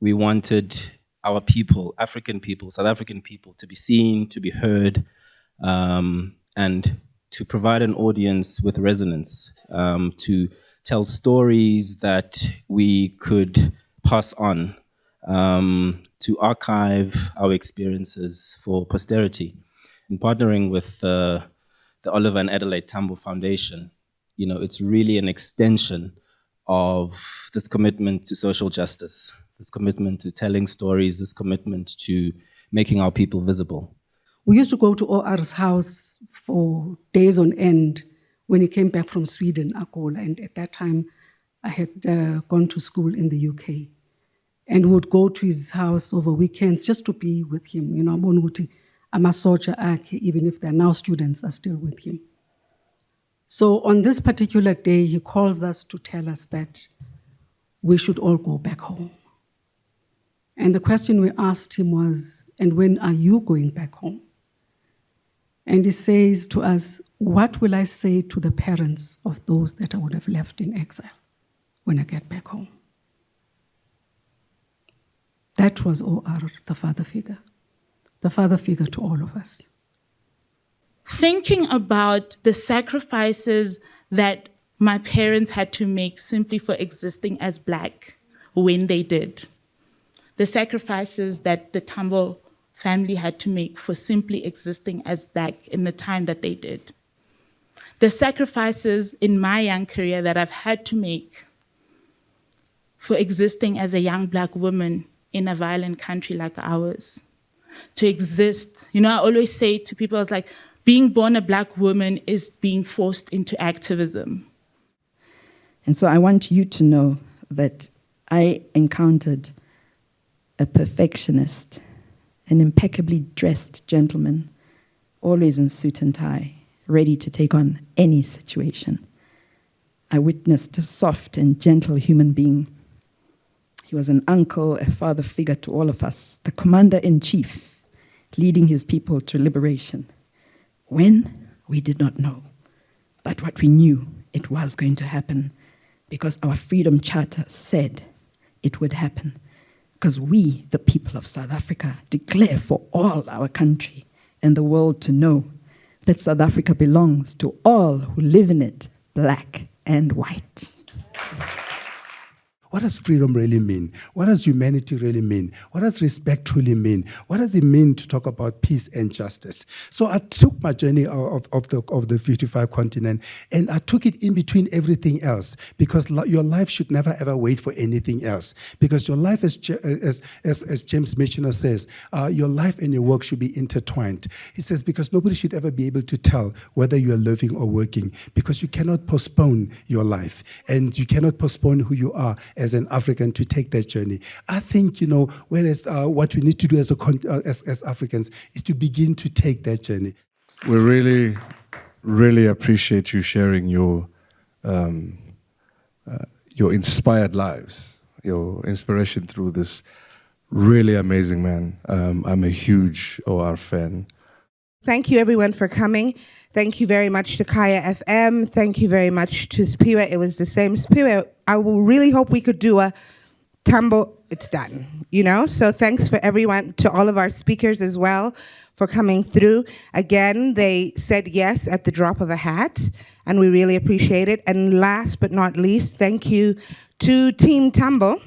We wanted our people, African people, South African people, to be seen, to be heard, and to provide an audience with resonance, to tell stories that we could pass on, to archive our experiences for posterity. In partnering with the Oliver and Adelaide Tambo Foundation, you know, it's really an extension of this commitment to social justice, this commitment to telling stories, this commitment to making our people visible. We used to go to OR's house for days on end when he came back from Sweden, Akola, and at that time I had gone to school in the UK. And we would go to his house over weekends just to be with him. You know, I'm a soldier, even if they're now students, are still with him. So on this particular day, he calls us to tell us that we should all go back home. And the question we asked him was, and when are you going back home? And he says to us, what will I say to the parents of those that I would have left in exile when I get back home? That was OR, the father figure to all of us. Thinking about the sacrifices that my parents had to make simply for existing as Black when they did. The sacrifices that the Tambo family had to make for simply existing as Black in the time that they did. The sacrifices in my young career that I've had to make for existing as a young Black woman in a violent country like ours. To exist, you know, I always say to people, it's like, being born a Black woman is being forced into activism. And so I want you to know that I encountered a perfectionist, an impeccably dressed gentleman, always in suit and tie, ready to take on any situation. I witnessed a soft and gentle human being. He was an uncle, a father figure to all of us, the commander-in-chief, leading his people to liberation. When? We did not know. But what we knew, it was going to happen because our Freedom Charter said it would happen. Because we, the people of South Africa, declare for all our country and the world to know that South Africa belongs to all who live in it, Black and white. What does freedom really mean? What does humanity really mean? What does respect really mean? What does it mean to talk about peace and justice? So I took my journey of the 55 continent, and I took it in between everything else, because your life should never ever wait for anything else. Because your life, as James Michener says, your life and your work should be intertwined. He says, because nobody should ever be able to tell whether you are living or working, because you cannot postpone your life, and you cannot postpone who you are as an African to take that journey. I think, you know, whereas what we need to do as Africans is to begin to take that journey. We really, really appreciate you sharing your inspired lives, your inspiration through this really amazing man. I'm a huge OR fan. Thank you, everyone, for coming. Thank you very much to Kaya FM. Thank you very much to Spiwe. It was the same. Spiwe, I will really hope we could do a Tambo. It's done, you know? So thanks for everyone, to all of our speakers as well, for coming through. Again, they said yes at the drop of a hat, and we really appreciate it. And last but not least, thank you to Team Tambo.